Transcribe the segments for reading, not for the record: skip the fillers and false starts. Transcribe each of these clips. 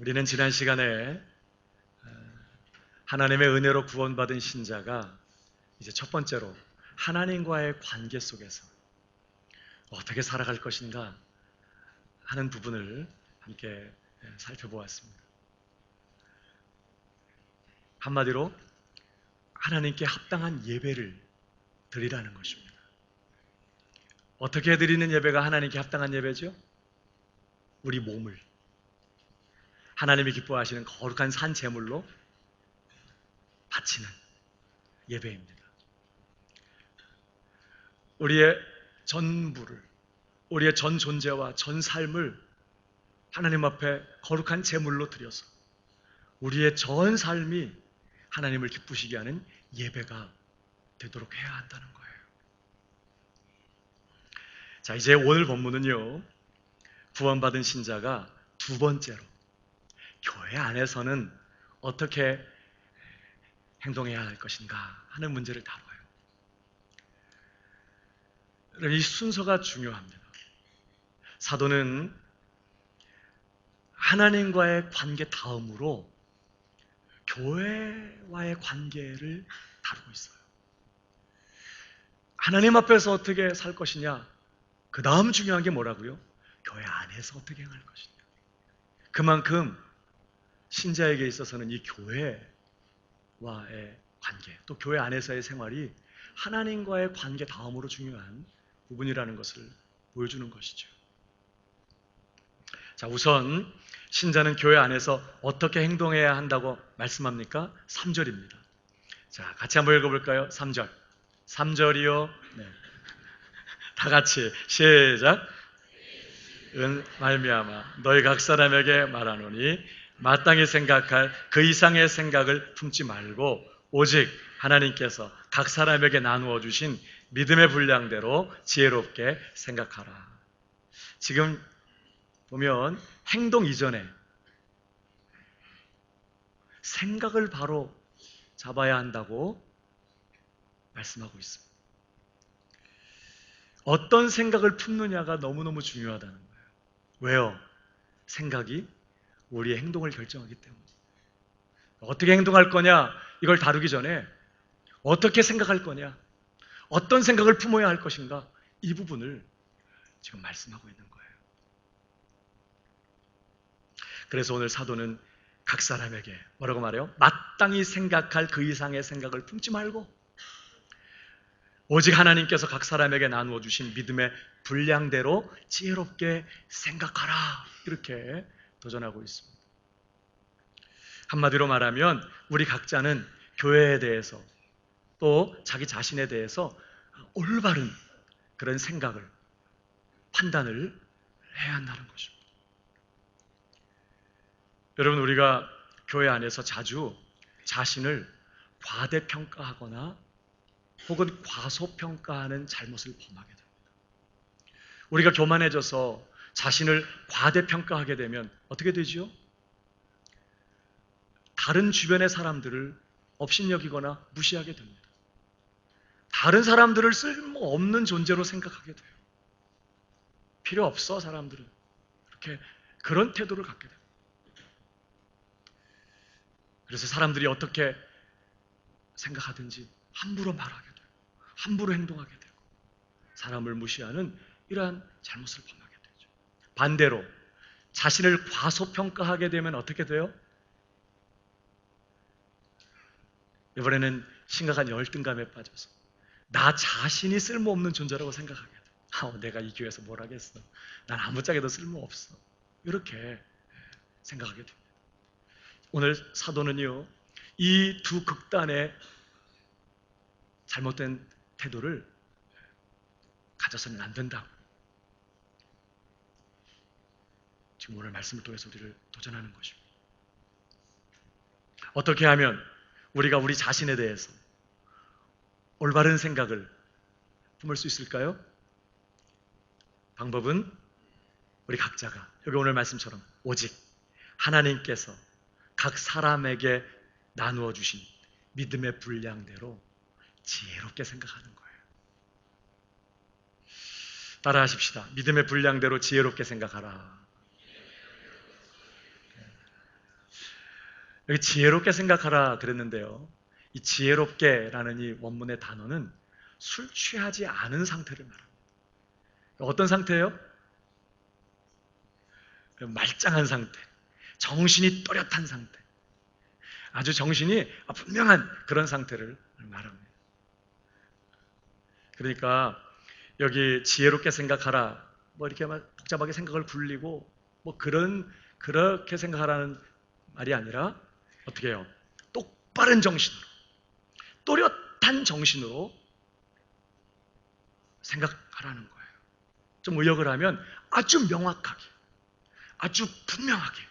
우리는 지난 시간에 하나님의 은혜로 구원받은 신자가 이제 첫 번째로 하나님과의 관계 속에서 어떻게 살아갈 것인가 하는 부분을 함께 살펴보았습니다. 한마디로 하나님께 합당한 예배를 드리라는 것입니다. 어떻게 드리는 예배가 하나님께 합당한 예배죠? 우리 몸을 하나님이 기뻐하시는 거룩한 산 제물로 바치는 예배입니다. 우리의 전부를, 우리의 전 존재와 전 삶을 하나님 앞에 거룩한 제물로 드려서 우리의 전 삶이 하나님을 기쁘시게 하는 예배가 되도록 해야 한다는 거예요. 자, 이제 오늘 본문은요, 구원받은 신자가 두 번째로 교회 안에서는 어떻게 행동해야 할 것인가 하는 문제를 다뤄요. 이 순서가 중요합니다. 사도는 하나님과의 관계 다음으로 교회와의 관계를 다루고 있어요. 하나님 앞에서 어떻게 살 것이냐, 그 다음 중요한 게 뭐라고요? 교회 안에서 어떻게 행할 것이냐. 그만큼 신자에게 있어서는 이 교회와의 관계, 또 교회 안에서의 생활이 하나님과의 관계 다음으로 중요한 부분이라는 것을 보여주는 것이죠. 자, 우선 신자는 교회 안에서 어떻게 행동해야 한다고 말씀합니까? 3절입니다. 자, 같이 한번 읽어볼까요? 3절. 3절이요. 네. 다 같이 시작. 은 말미암아 너희 각 사람에게 말하노니 마땅히 생각할 그 이상의 생각을 품지 말고 오직 하나님께서 각 사람에게 나누어 주신 믿음의 분량대로 지혜롭게 생각하라. 지금 보면 행동 이전에 생각을 바로 잡아야 한다고 말씀하고 있습니다. 어떤 생각을 품느냐가 너무너무 중요하다는 거예요. 왜요? 생각이 우리의 행동을 결정하기 때문에. 어떻게 행동할 거냐? 이걸 다루기 전에 어떻게 생각할 거냐? 어떤 생각을 품어야 할 것인가? 이 부분을 지금 말씀하고 있는 거예요. 그래서 오늘 사도는 각 사람에게 뭐라고 말해요? 마땅히 생각할 그 이상의 생각을 품지 말고 오직 하나님께서 각 사람에게 나누어 주신 믿음의 분량대로 지혜롭게 생각하라. 이렇게 도전하고 있습니다. 한마디로 말하면 우리 각자는 교회에 대해서 또 자기 자신에 대해서 올바른 그런 생각을, 판단을 해야 한다는 것입니다. 여러분, 우리가 교회 안에서 자주 자신을 과대평가하거나 혹은 과소평가하는 잘못을 범하게 됩니다. 우리가 교만해져서 자신을 과대평가하게 되면 어떻게 되지요? 다른 주변의 사람들을 업신여기거나 무시하게 됩니다. 다른 사람들을 쓸모없는 존재로 생각하게 돼요. 필요 없어, 사람들은. 이렇게 그런 태도를 갖게 됩니다. 그래서 사람들이 어떻게 생각하든지 함부로 말하게 되고 함부로 행동하게 되고 사람을 무시하는 이러한 잘못을 범하게 되죠. 반대로 자신을 과소평가하게 되면 어떻게 돼요? 이번에는 심각한 열등감에 빠져서 나 자신이 쓸모없는 존재라고 생각하게 돼요. 내가 이 교회에서 뭘 하겠어. 난 아무짝에도 쓸모없어. 이렇게 생각하게 됩니다. 오늘 사도는요, 이 두 극단의 잘못된 태도를 가져서는 안 된다. 지금 오늘 말씀을 통해서 우리를 도전하는 것입니다. 어떻게 하면 우리가 우리 자신에 대해서 올바른 생각을 품을 수 있을까요? 방법은 우리 각자가 여기 오늘 말씀처럼 오직 하나님께서 각 사람에게 나누어 주신 믿음의 분량대로 지혜롭게 생각하는 거예요. 따라하십시다. 믿음의 분량대로 지혜롭게 생각하라. 여기 지혜롭게 생각하라 그랬는데요. 이 지혜롭게라는 이 원문의 단어는 술 취하지 않은 상태를 말합니다. 어떤 상태예요? 말짱한 상태, 정신이 또렷한 상태, 아주 정신이 분명한 그런 상태를 말합니다. 그러니까 여기 지혜롭게 생각하라, 뭐 이렇게 막 복잡하게 생각을 굴리고 뭐 그렇게 생각하라는 말이 아니라 어떻게 해요? 똑바른 정신으로, 또렷한 정신으로 생각하라는 거예요. 좀 의역을 하면 아주 명확하게, 아주 분명하게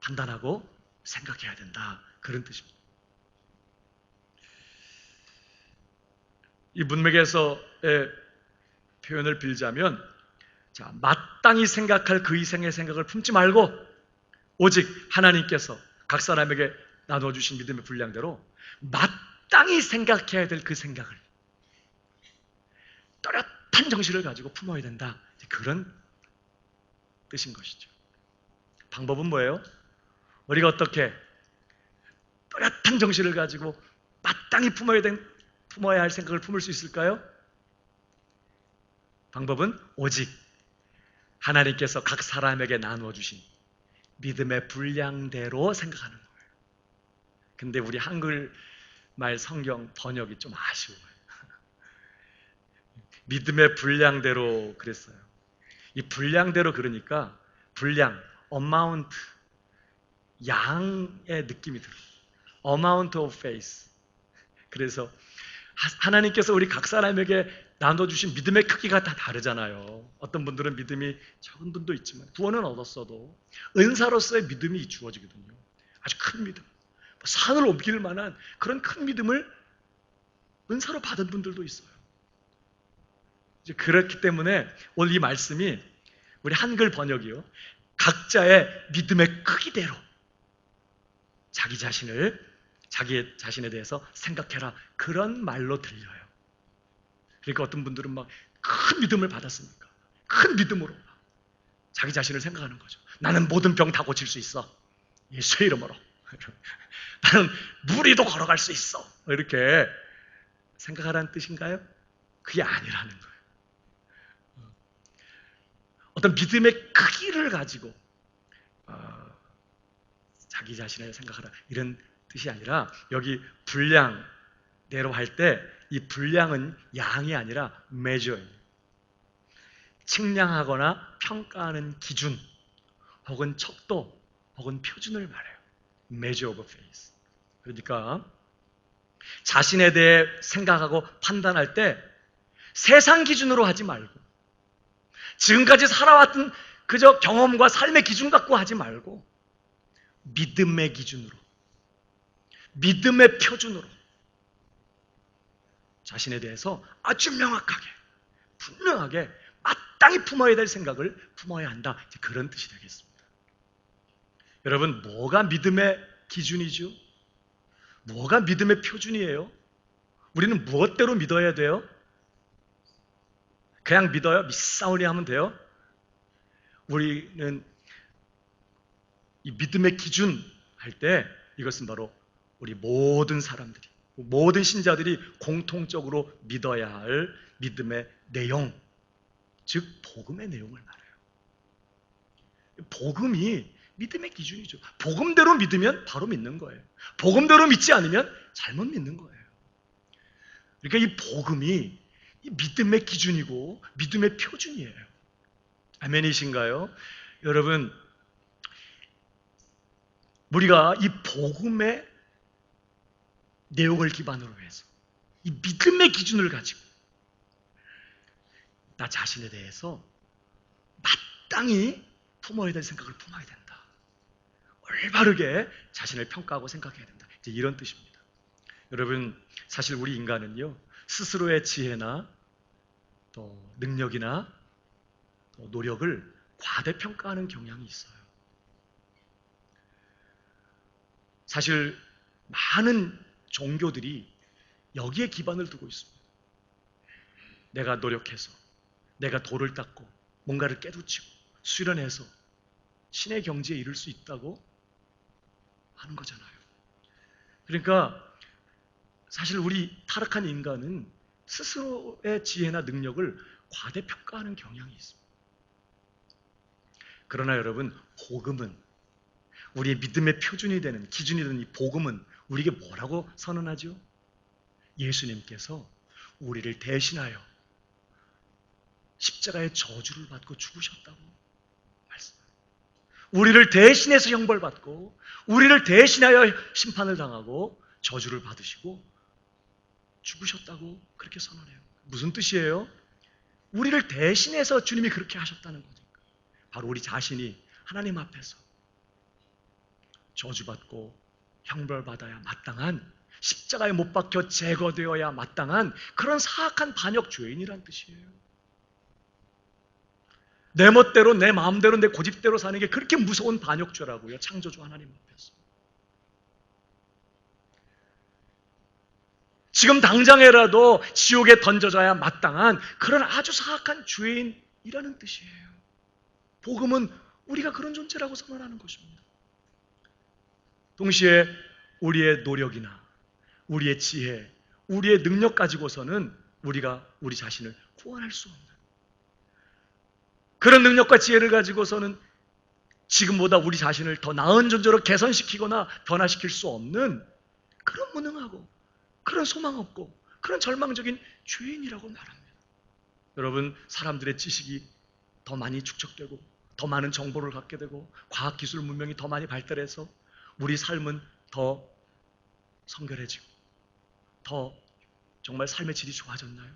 판단하고 생각해야 된다. 그런 뜻입니다. 이 문맥에서의 표현을 빌자면, 자, 마땅히 생각할 그 이상의 생각을 품지 말고 오직 하나님께서 각 사람에게 나눠주신 믿음의 분량대로 마땅히 생각해야 될 그 생각을 또렷한 정신을 가지고 품어야 된다. 그런 뜻인 것이죠. 방법은 뭐예요? 우리가 어떻게 또렷한 정신을 가지고 마땅히 품어야 할 생각을 품을 수 있을까요? 방법은 오직 하나님께서 각 사람에게 나누어 주신 믿음의 분량대로 생각하는 거예요. 근데 우리 한글말 성경 번역이 좀 아쉬워요. 믿음의 분량대로 그랬어요. 이 분량대로 그러니까 분량, amount, 양의 느낌이 들어요. amount of faith. 그래서 하나님께서 우리 각 사람에게 나눠주신 믿음의 크기가 다 다르잖아요. 어떤 분들은 믿음이 적은 분도 있지만 구원은 얻었어도 은사로서의 믿음이 주어지거든요. 아주 큰 믿음, 산을 옮길 만한 그런 큰 믿음을 은사로 받은 분들도 있어요. 이제 그렇기 때문에 오늘 이 말씀이 우리 한글 번역이요, 각자의 믿음의 크기대로 자기 자신에 대해서 생각해라, 그런 말로 들려요. 그러니까 어떤 분들은 막 큰 믿음을 받았으니까 큰 믿음으로 자기 자신을 생각하는 거죠. 나는 모든 병 다 고칠 수 있어, 예수의 이름으로. 나는 무리도 걸어갈 수 있어, 이렇게 생각하라는 뜻인가요? 그게 아니라는 거예요. 어떤 믿음의 크기를 가지고 자기 자신을 생각하라, 이런 뜻이 아니라, 여기 분량대로 할 때 이 분량은 양이 아니라 measure예요. 측량하거나 평가하는 기준 혹은 척도 혹은 표준을 말해요. measure of faith. 그러니까 자신에 대해 생각하고 판단할 때 세상 기준으로 하지 말고, 지금까지 살아왔던 그저 경험과 삶의 기준 갖고 하지 말고 믿음의 기준으로, 믿음의 표준으로 자신에 대해서 아주 명확하게, 분명하게 마땅히 품어야 될 생각을 품어야 한다. 그런 뜻이 되겠습니다. 여러분, 뭐가 믿음의 기준이죠? 뭐가 믿음의 표준이에요? 우리는 무엇대로 믿어야 돼요? 그냥 믿어요? 믿사오니 하면 돼요? 우리는 이 믿음의 기준 할 때 이것은 바로 우리 모든 사람들이, 모든 신자들이 공통적으로 믿어야 할 믿음의 내용, 즉 복음의 내용을 말해요. 복음이 믿음의 기준이죠. 복음대로 믿으면 바로 믿는 거예요. 복음대로 믿지 않으면 잘못 믿는 거예요. 그러니까 이 복음이 이 믿음의 기준이고 믿음의 표준이에요. 아멘이신가요? 여러분, 우리가 이 복음의 내용을 기반으로 해서 이 믿음의 기준을 가지고 나 자신에 대해서 마땅히 품어야 될 생각을 품어야 된다. 올바르게 자신을 평가하고 생각해야 된다. 이제 이런 뜻입니다. 여러분, 사실 우리 인간은요, 스스로의 지혜나 또 능력이나 또 노력을 과대평가하는 경향이 있어요. 사실 많은 종교들이 여기에 기반을 두고 있습니다. 내가 노력해서, 내가 돌을 닦고 뭔가를 깨우치고 수련해서 신의 경지에 이를 수 있다고 하는 거잖아요. 그러니까 사실 우리 타락한 인간은 스스로의 지혜나 능력을 과대평가하는 경향이 있습니다. 그러나 여러분, 복음은, 우리의 믿음의 표준이 되는, 기준이 되는 이 복음은 우리에게 뭐라고 선언하죠? 예수님께서 우리를 대신하여 십자가의 저주를 받고 죽으셨다고 말씀합니다. 우리를 대신해서 형벌받고, 우리를 대신하여 심판을 당하고 저주를 받으시고 죽으셨다고 그렇게 선언해요. 무슨 뜻이에요? 우리를 대신해서 주님이 그렇게 하셨다는 거죠. 바로 우리 자신이 하나님 앞에서 저주받고 형벌받아야 마땅한, 십자가에 못 박혀 제거되어야 마땅한 그런 사악한 반역 죄인이란 뜻이에요. 내 멋대로, 내 마음대로, 내 고집대로 사는 게 그렇게 무서운 반역죄라고요. 창조주 하나님 앞에서. 지금 당장에라도 지옥에 던져져야 마땅한 그런 아주 사악한 죄인이라는 뜻이에요. 복음은 우리가 그런 존재라고 선언하는 것입니다. 동시에 우리의 노력이나 우리의 지혜, 우리의 능력 가지고서는 우리가 우리 자신을 구원할 수 없는, 그런 능력과 지혜를 가지고서는 지금보다 우리 자신을 더 나은 존재로 개선시키거나 변화시킬 수 없는 그런 무능하고 그런 소망 없고 그런 절망적인 죄인이라고 말합니다. 여러분, 사람들의 지식이 더 많이 축적되고 더 많은 정보를 갖게 되고 과학기술 문명이 더 많이 발달해서 우리 삶은 더 성결해지고 더 정말 삶의 질이 좋아졌나요?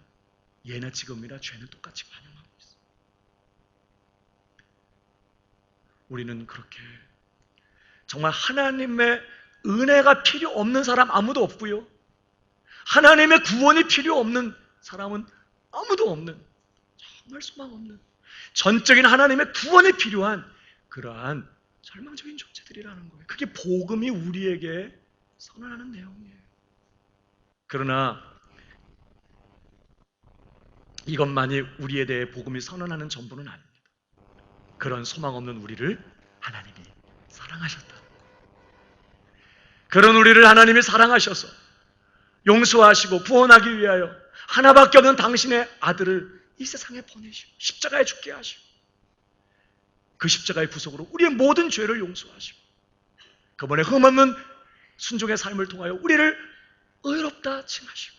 예나 지금이나 죄는 똑같이 반영하고 있어요. 우리는 그렇게 정말 하나님의 은혜가 필요 없는 사람 아무도 없고요, 하나님의 구원이 필요 없는 사람은 아무도 없는, 정말 소망 없는, 전적인 하나님의 구원이 필요한 그러한 절망적인 존재들이라는 거예요. 그게 복음이 우리에게 선언하는 내용이에요. 그러나 이것만이 우리에 대해 복음이 선언하는 전부는 아닙니다. 그런 소망 없는 우리를 하나님이 사랑하셨다. 그런 우리를 하나님이 사랑하셔서 용서하시고 구원하기 위하여 하나밖에 없는 당신의 아들을 이 세상에 보내시고 십자가에 죽게 하시고 그 십자가의 구속으로 우리의 모든 죄를 용서하시고 그분의 흠없는 순종의 삶을 통하여 우리를 의롭다 칭하시고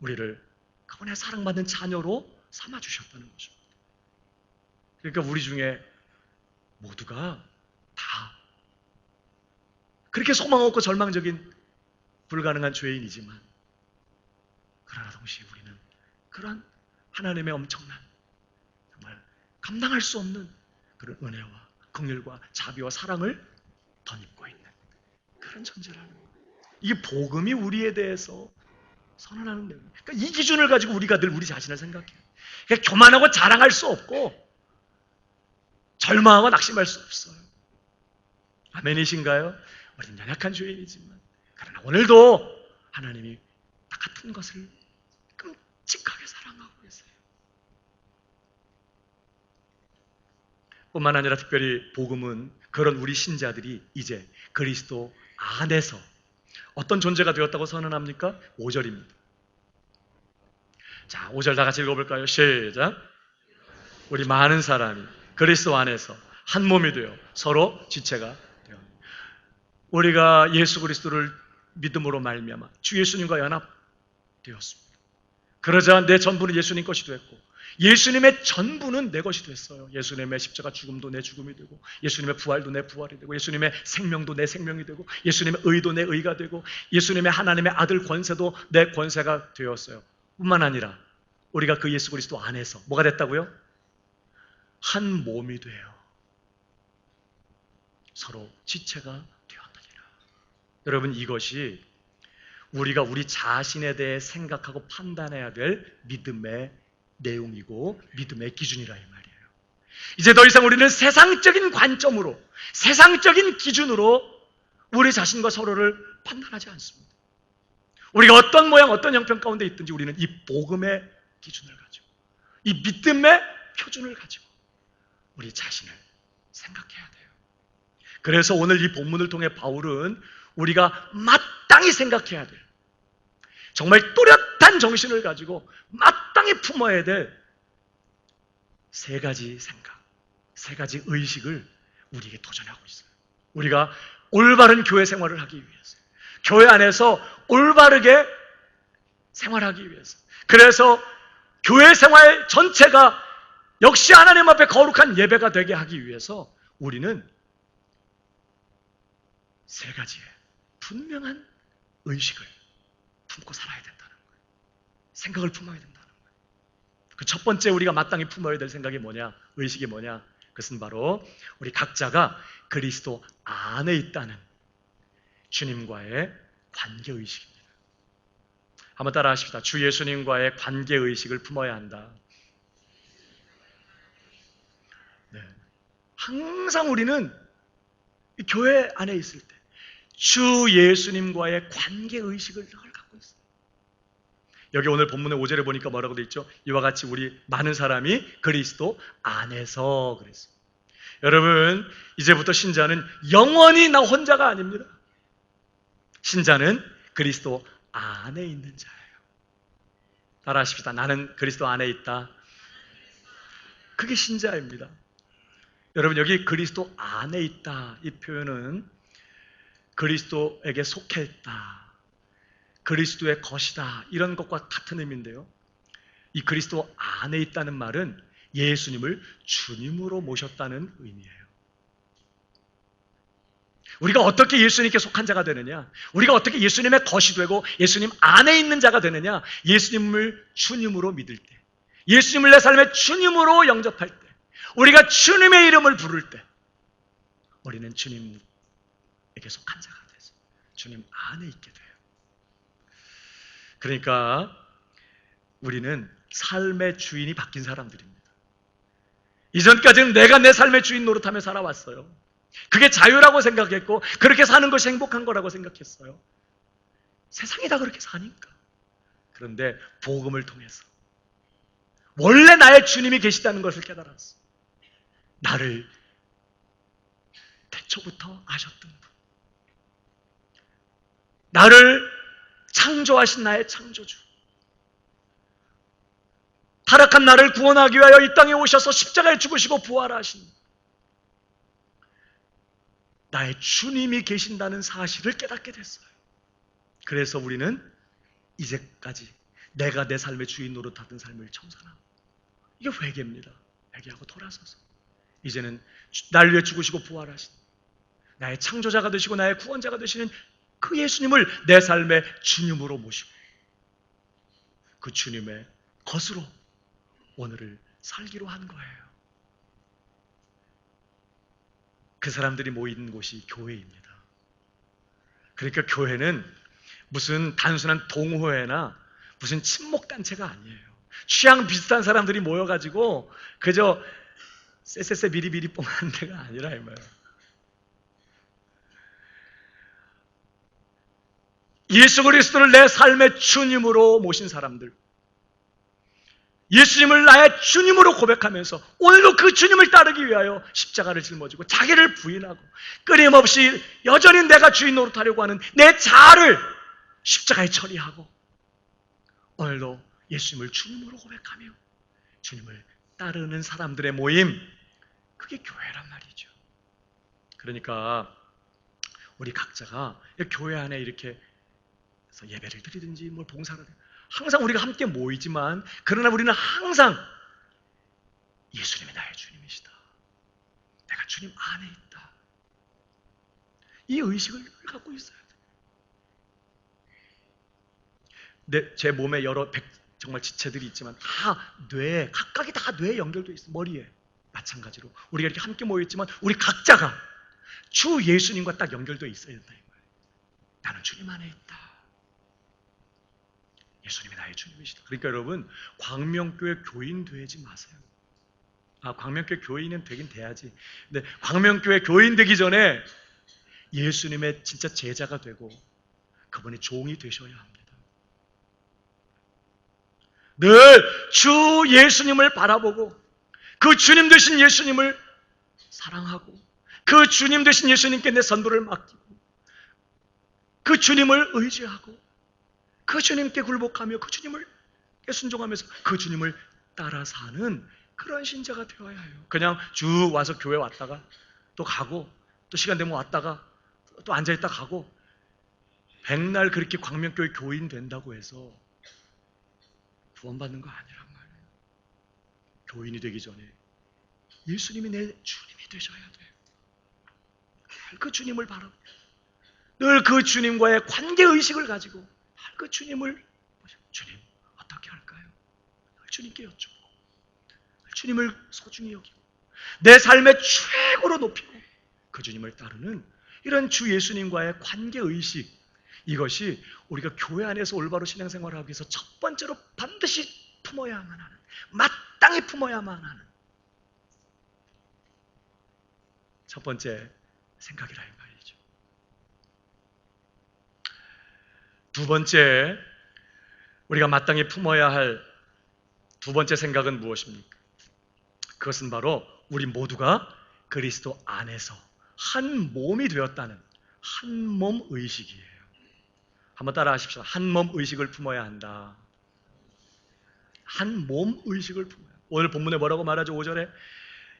우리를 그분의 사랑받는 자녀로 삼아주셨다는 것입니다. 그러니까 우리 중에 모두가 다 그렇게 소망 없고 절망적인 불가능한 죄인이지만, 그러나 동시에 우리는 그런 하나님의 엄청난, 정말 감당할 수 없는 그런 은혜와 긍휼과 자비와 사랑을 덧입고 있는 그런 존재라는 거예요. 이게 복음이 우리에 대해서 선언하는 내용이에요. 그러니까 이 기준을 가지고 우리가 늘 우리 자신을 생각해요. 그러니까 교만하고 자랑할 수 없고 절망하고 낙심할 수 없어요. 아멘이신가요? 우리는 연약한 죄인이지만, 그러나 오늘도 하나님이 같은 것을 끔찍하게 사랑하고 계세요. 뿐만 아니라 특별히 복음은 그런 우리 신자들이 이제 그리스도 안에서 어떤 존재가 되었다고 선언합니까? 5절입니다. 자, 5절 다 같이 읽어볼까요? 시작. 우리 많은 사람이 그리스도 안에서 한 몸이 되어 서로 지체가 되어, 우리가 예수 그리스도를 믿음으로 말미암아 주 예수님과 연합되었습니다. 그러자 내 전부는 예수님 것이 됐고 예수님의 전부는 내 것이 됐어요. 예수님의 십자가 죽음도 내 죽음이 되고 예수님의 부활도 내 부활이 되고 예수님의 생명도 내 생명이 되고 예수님의 의도 내 의가 되고 예수님의 하나님의 아들 권세도 내 권세가 되었어요. 뿐만 아니라 우리가 그 예수 그리스도 안에서 뭐가 됐다고요? 한 몸이 되어 서로 지체가 되었느니라. 여러분, 이것이 우리가 우리 자신에 대해 생각하고 판단해야 될 믿음의 내용이고 믿음의 기준이라 이 말이에요. 이제 더 이상 우리는 세상적인 관점으로, 세상적인 기준으로 우리 자신과 서로를 판단하지 않습니다. 우리가 어떤 모양, 어떤 형편 가운데 있든지 우리는 이 복음의 기준을 가지고, 이 믿음의 표준을 가지고 우리 자신을 생각해야 돼요. 그래서 오늘 이 본문을 통해 바울은 우리가 마땅히 생각해야 될, 정말 또렷한 정신을 가지고 마땅히 품어야 될 세 가지 생각, 세 가지 의식을 우리에게 도전하고 있어요. 우리가 올바른 교회 생활을 하기 위해서, 교회 안에서 올바르게 생활하기 위해서, 그래서 교회 생활 전체가 역시 하나님 앞에 거룩한 예배가 되게 하기 위해서 우리는 세 가지의 분명한 의식을 품고 살아야 된다는 거예요. 생각을 품어야 된다는 거예요. 그 첫 번째 우리가 마땅히 품어야 될 생각이 뭐냐? 의식이 뭐냐? 그것은 바로 우리 각자가 그리스도 안에 있다는 주님과의 관계의식입니다. 한번 따라 하십시다. 주 예수님과의 관계의식을 품어야 한다. 네. 항상 우리는 교회 안에 있을 때 주 예수님과의 관계의식을 늘 갖고 있어요. 여기 오늘 본문의 5절에 보니까 뭐라고 되어 있죠? 이와 같이 우리 많은 사람이 그리스도 안에서 그랬어요. 여러분, 이제부터 신자는 영원히 나 혼자가 아닙니다. 신자는 그리스도 안에 있는 자예요. 따라 하십시다. 나는 그리스도 안에 있다. 그게 신자입니다. 여러분, 여기 그리스도 안에 있다, 이 표현은 그리스도에게 속해 있다, 그리스도의 것이다, 이런 것과 같은 의미인데요, 이 그리스도 안에 있다는 말은 예수님을 주님으로 모셨다는 의미예요. 우리가 어떻게 예수님께 속한 자가 되느냐, 우리가 어떻게 예수님의 것이 되고 예수님 안에 있는 자가 되느냐, 예수님을 주님으로 믿을 때, 예수님을 내 삶의 주님으로 영접할 때, 우리가 주님의 이름을 부를 때 우리는 주님에게 속한 자가 돼서 주님 안에 있게 돼요. 그러니까 우리는 삶의 주인이 바뀐 사람들입니다. 이전까지는 내가 내 삶의 주인 노릇하며 살아왔어요. 그게 자유라고 생각했고 그렇게 사는 것이 행복한 거라고 생각했어요. 세상이 다 그렇게 사니까. 그런데 복음을 통해서 원래 나의 주님이 계시다는 것을 깨달았어. 나를 태초부터 아셨던 분, 나를 창조하신 나의 창조주, 타락한 나를 구원하기 위하여 이 땅에 오셔서 십자가에 죽으시고 부활하신 나의 주님이 계신다는 사실을 깨닫게 됐어요. 그래서 우리는 이제까지 내가 내 삶의 주인 노릇하던 삶을 청산하고, 이게 회개입니다. 회개하고 돌아서서 이제는 날 위해 죽으시고 부활하신 나의 창조자가 되시고 나의 구원자가 되시는 그 예수님을 내 삶의 주님으로 모시고 그 주님의 것으로 오늘을 살기로 한 거예요. 그 사람들이 모인 곳이 교회입니다. 그러니까 교회는 무슨 단순한 동호회나 무슨 친목단체가 아니에요. 취향 비슷한 사람들이 모여가지고 그저 쎄쎄쎄 미리미리 뽕하는 데가 아니라 이 말이에요. 예수 그리스도를 내 삶의 주님으로 모신 사람들, 예수님을 나의 주님으로 고백하면서 오늘도 그 주님을 따르기 위하여 십자가를 짊어지고 자기를 부인하고 끊임없이 여전히 내가 주인 노릇하려고 하는 내 자아를 십자가에 처리하고 오늘도 예수님을 주님으로 고백하며 주님을 따르는 사람들의 모임, 그게 교회란 말이죠. 그러니까 우리 각자가 교회 안에 이렇게 예배를 드리든지 뭘 봉사를 하든지 항상 우리가 함께 모이지만 그러나 우리는 항상 예수님이 나의 주님이시다, 내가 주님 안에 있다, 이 의식을 갖고 있어야 돼. 제 몸에 여러 정말 지체들이 있지만 다 뇌에, 각각이 다 뇌에 연결되어 있어요. 머리에. 마찬가지로 우리가 이렇게 함께 모여있지만 우리 각자가 주 예수님과 딱 연결되어 있어야 된다, 이 말이에요. 나는 주님 안에 있다, 예수님이 나의 주님이시다. 그러니까 여러분, 광명교회 교인 되지 마세요. 광명교회 교인은 되긴 돼야지. 근데 광명교회 교인 되기 전에 예수님의 진짜 제자가 되고 그분의 종이 되셔야 합니다. 늘 주 예수님을 바라보고 그 주님 되신 예수님을 사랑하고 그 주님 되신 예수님께 내 선도를 맡기고 그 주님을 의지하고 그 주님께 굴복하며 그 주님을 순종하면서 그 주님을 따라 사는 그런 신자가 되어야 해요. 그냥 쭉 와서 교회 왔다가 또 가고 또 시간 되면 왔다가 또 앉아있다 가고 백날 그렇게 광명교회 교인 된다고 해서 구원받는 거 아니란 말이에요. 교인이 되기 전에 예수님이 내 주님이 되셔야 돼요. 그 주님을 바라보고 늘 그 주님과의 관계의식을 가지고 그 주님을 주님 어떻게 할까요? 주님께 여쭙고 주님을 소중히 여기고 내 삶의 최고로 높이고 그 주님을 따르는 이런 주 예수님과의 관계의식, 이것이 우리가 교회 안에서 올바로 신앙생활을 하기 위해서 첫 번째로 반드시 품어야만 하는, 마땅히 품어야만 하는 첫 번째 생각이라 이 말이죠. 두 번째, 우리가 마땅히 품어야 할 두 번째 생각은 무엇입니까? 그것은 바로 우리 모두가 그리스도 안에서 한 몸이 되었다는 한 몸 의식이에요. 한번 따라 하십시오. 한 몸 의식을 품어야 한다. 한 몸 의식을 품어야 한다. 오늘 본문에 뭐라고 말하죠? 5절에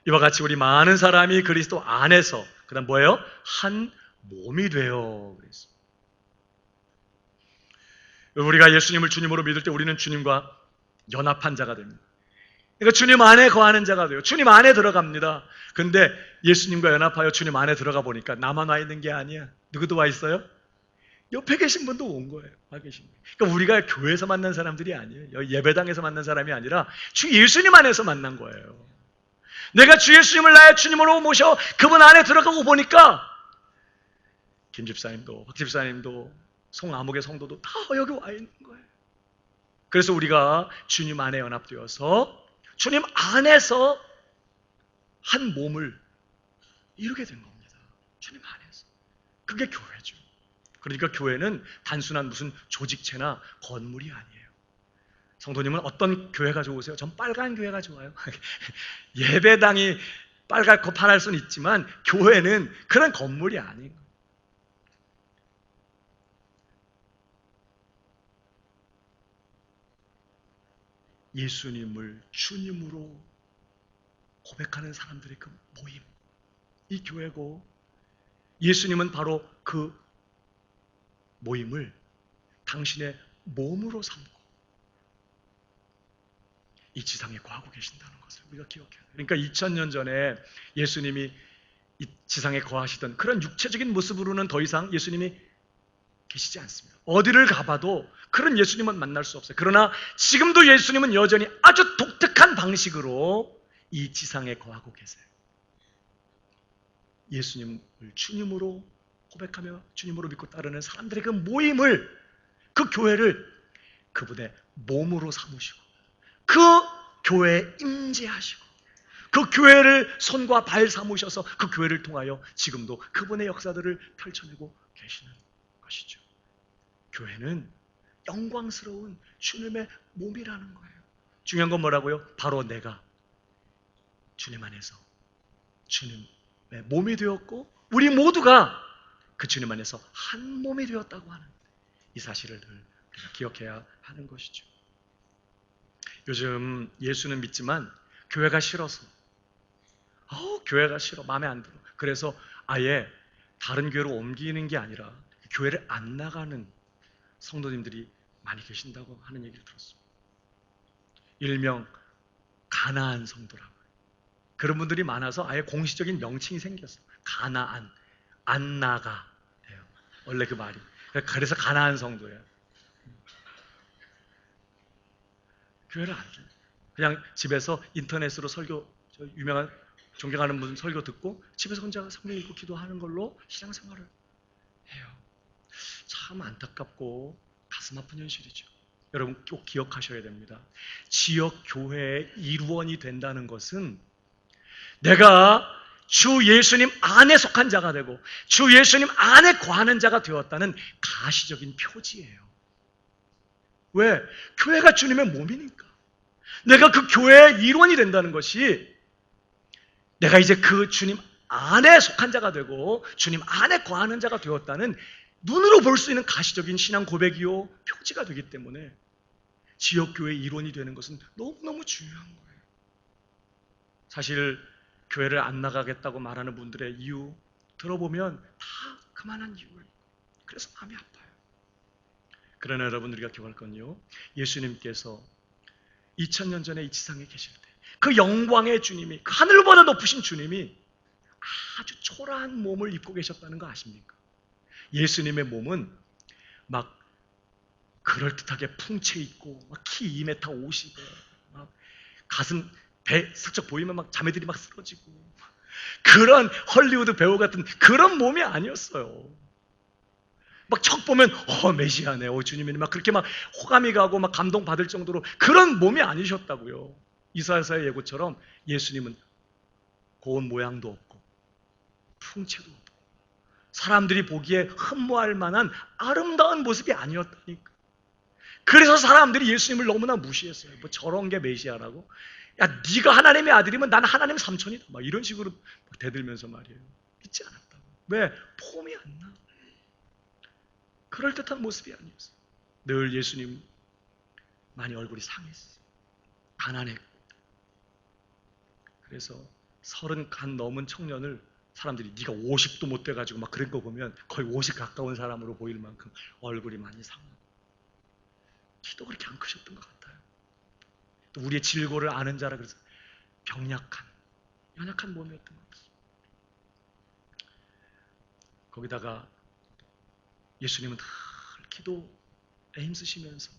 이와 같이 우리 많은 사람이 그리스도 안에서, 그 다음 뭐예요? 한 몸이 되어. 그랬어요. 우리가 예수님을 주님으로 믿을 때 우리는 주님과 연합한 자가 됩니다. 그러니까 주님 안에 거하는 자가 돼요. 주님 안에 들어갑니다. 근데 예수님과 연합하여 주님 안에 들어가 보니까 나만 와 있는 게 아니야. 누구도 와 있어요? 옆에 계신 분도 온 거예요. 와 계신 거예요. 그러니까 우리가 교회에서 만난 사람들이 아니에요. 예배당에서 만난 사람이 아니라 주 예수님 안에서 만난 거예요. 내가 주 예수님을 나의 주님으로 모셔 그분 안에 들어가고 보니까 김 집사님도 박 집사님도 송아목의 성도도 다 여기 와 있는 거예요. 그래서 우리가 주님 안에 연합되어서 주님 안에서 한 몸을 이루게 된 겁니다. 주님 안에서. 그게 교회죠. 그러니까 교회는 단순한 무슨 조직체나 건물이 아니에요. 성도님은 어떤 교회가 좋으세요? 전 빨간 교회가 좋아요. 예배당이 빨갛고 파랄 수는 있지만 교회는 그런 건물이 아니에요. 예수님을 주님으로 고백하는 사람들의 그 모임, 이 교회고, 예수님은 바로 그 모임을 당신의 몸으로 삼고 이 지상에 거하고 계신다는 것을 우리가 기억해야 돼요. 그러니까 2000년 전에 예수님이 이 지상에 거하시던 그런 육체적인 모습으로는 더 이상 예수님이 계시지 않습니다. 어디를 가봐도 그런 예수님은 만날 수 없어요. 그러나 지금도 예수님은 여전히 아주 독특한 방식으로 이 지상에 거하고 계세요. 예수님을 주님으로 고백하며 주님으로 믿고 따르는 사람들의 그 모임을, 그 교회를 그분의 몸으로 삼으시고 그 교회에 임재하시고 그 교회를 손과 발 삼으셔서 그 교회를 통하여 지금도 그분의 역사들을 펼쳐내고 계시는 것이죠. 교회는 영광스러운 주님의 몸이라는 거예요. 중요한 건 뭐라고요? 바로 내가 주님 안에서 주님의 몸이 되었고 우리 모두가 그 주님 안에서 한 몸이 되었다고 하는 이 사실을 늘 우리가 기억해야 하는 것이죠. 요즘 예수는 믿지만 교회가 싫어서 교회가 싫어, 마음에 안 들어. 그래서 아예 다른 교회로 옮기는 게 아니라 교회를 안 나가는 성도님들이 많이 계신다고 하는 얘기를 들었습니다. 일명 가나안 성도라고. 그런 분들이 많아서 아예 공식적인 명칭이 생겼어요. 가나안, 안 나가예요. 원래 그 말이. 그래서 가나안 성도예요. 교회를 안 줘요. 그냥 집에서 인터넷으로 설교, 유명한 존경하는 분 설교 듣고 집에서 혼자 성경 읽고 기도하는 걸로 신앙생활을 해요. 참 안타깝고 가슴 아픈 현실이죠. 여러분 꼭 기억하셔야 됩니다. 지역 교회의 일원이 된다는 것은 내가 주 예수님 안에 속한 자가 되고 주 예수님 안에 거하는 자가 되었다는 가시적인 표지예요. 왜? 교회가 주님의 몸이니까. 내가 그 교회의 일원이 된다는 것이 내가 이제 그 주님 안에 속한 자가 되고 주님 안에 거하는 자가 되었다는 눈으로 볼 수 있는 가시적인 신앙 고백이요 표지가 되기 때문에 지역교회 일원이 되는 것은 너무너무 중요한 거예요. 사실 교회를 안 나가겠다고 말하는 분들의 이유 들어보면 다 그만한 이유예요. 그래서 마음이 아파요. 그러나 여러분, 우리가 기억할 건요, 예수님께서 2000년 전에 이 지상에 계실 때 그 영광의 주님이, 그 하늘보다 높으신 주님이 아주 초라한 몸을 입고 계셨다는 거 아십니까? 예수님의 몸은 막 그럴듯하게 풍채 있고 막 키 2m 50에 막 가슴 배 슬쩍 보이면 막 자매들이 막 쓰러지고 그런 헐리우드 배우 같은 그런 몸이 아니었어요. 막 척 보면 메시아네, 주님이 막 그렇게 막 호감이 가고 막 감동 받을 정도로 그런 몸이 아니셨다고요. 이사야서의 예고처럼 예수님은 고운 모양도 없고 풍채도 없고 사람들이 보기에 흠모할 만한 아름다운 모습이 아니었다니까. 그래서 사람들이 예수님을 너무나 무시했어요. 뭐 저런 게 메시아라고? 야, 네가 하나님의 아들이면 난 하나님의 삼촌이다. 막 이런 식으로 대들면서 말이에요. 믿지 않았다고. 왜? 폼이 안 나. 그럴듯한 모습이 아니었어요. 늘 예수님 많이 얼굴이 상했어요. 가난했고. 그래서 30 간 넘은 청년을 사람들이 네가 50도 못 돼가지고 막 그런 거 보면 거의 50 가까운 사람으로 보일 만큼 얼굴이 많이 상하고 키도 그렇게 안 크셨던 것 같아요. 또 우리의 질고를 아는 자라 그래서 병약한, 연약한 몸이었던 것 같아요. 거기다가 예수님은 늘 기도에 힘쓰시면서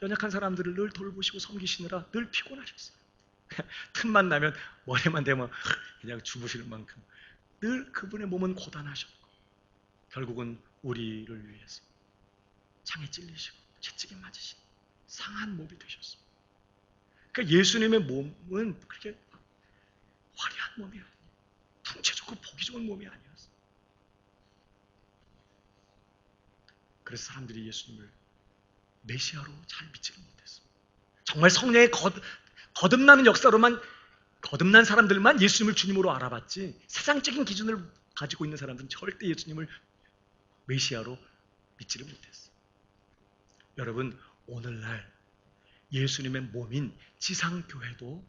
연약한 사람들을 늘 돌보시고 섬기시느라 늘 피곤하셨어요. 틈만 나면 머리만 대면 그냥 주무실 만큼 늘 그분의 몸은 고단하셨고 결국은 우리를 위해서 창에 찔리시고 채찍에 맞으신 상한 몸이 되셨습니다. 그러니까 예수님의 몸은 그렇게 화려한 몸이 아니에요. 풍채 좋고 보기 좋은 몸이 아니었어요. 그래서 사람들이 예수님을 메시아로 잘 믿지를 못했습니다. 정말 성령의 거듭나는 역사로만 거듭난 사람들만 예수님을 주님으로 알아봤지 세상적인 기준을 가지고 있는 사람들은 절대 예수님을 메시아로 믿지를 못했어요. 여러분, 오늘날 예수님의 몸인 지상교회도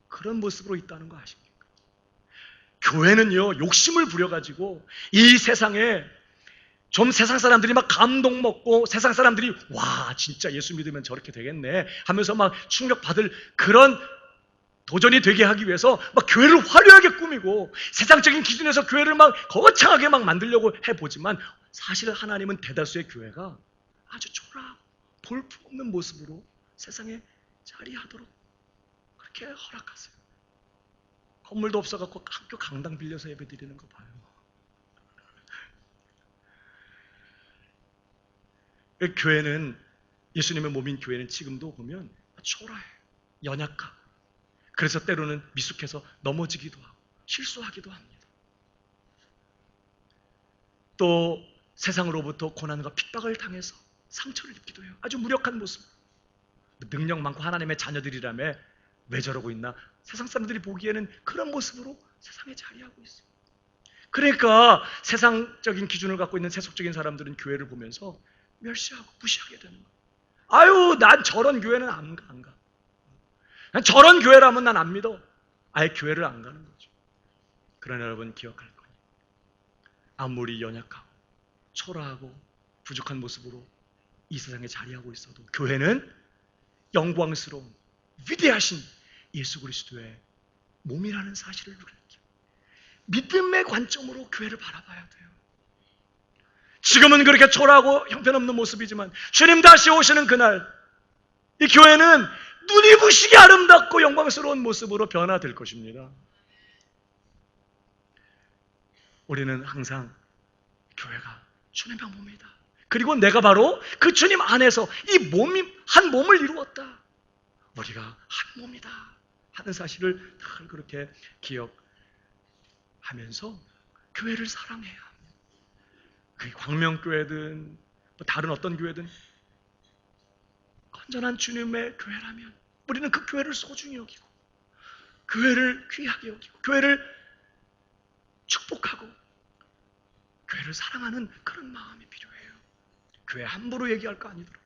그런 모습으로 있다는 거 아십니까? 교회는요, 욕심을 부려가지고 이 세상에 좀 세상 사람들이 막 감동 먹고 세상 사람들이 와 진짜 예수 믿으면 저렇게 되겠네 하면서 막 충격받을 그런 도전이 되게 하기 위해서 막 교회를 화려하게 꾸미고 세상적인 기준에서 교회를 막 거창하게 막 만들려고 해보지만 사실 하나님은 대다수의 교회가 아주 초라하고 볼품없는 모습으로 세상에 자리하도록 그렇게 허락하세요. 건물도 없어갖고 학교 강당 빌려서 예배 드리는 거 봐요. 교회는, 예수님의 몸인 교회는 지금도 보면 초라해, 연약하고 그래서 때로는 미숙해서 넘어지기도 하고 실수하기도 합니다. 또 세상으로부터 고난과 핍박을 당해서 상처를 입기도 해요. 아주 무력한 모습. 능력 많고 하나님의 자녀들이라며 왜 저러고 있나? 세상 사람들이 보기에는 그런 모습으로 세상에 자리하고 있어요. 그러니까 세상적인 기준을 갖고 있는 세속적인 사람들은 교회를 보면서 멸시하고 무시하게 되는 거예요. 아유, 난 저런 교회는 안 가. 난 저런 교회라면 난 안 믿어. 아예 교회를 안 가는 거죠. 그러나 여러분 기억할 거예요. 아무리 연약하고 초라하고 부족한 모습으로 이 세상에 자리하고 있어도 교회는 영광스러운 위대하신 예수 그리스도의 몸이라는 사실을 우리는 믿음의 관점으로 교회를 바라봐야 돼요. 지금은 그렇게 초라하고 형편없는 모습이지만 주님 다시 오시는 그날 이 교회는 눈이 부시게 아름답고 영광스러운 모습으로 변화될 것입니다. 우리는 항상 교회가 주님의 몸이다. 그리고 내가 바로 그 주님 안에서 이 몸이 한 몸을 이루었다. 우리가 한 몸이다 하는 사실을 늘 그렇게 기억하면서 교회를 사랑해야 합니다. 그게 광명교회든 다른 어떤 교회든 건전한 주님의 교회라면 우리는 그 교회를 소중히 여기고 교회를 귀하게 여기고 교회를 축복하고 교회를 사랑하는 그런 마음이 필요해요. 교회 함부로 얘기할 거 아니더라.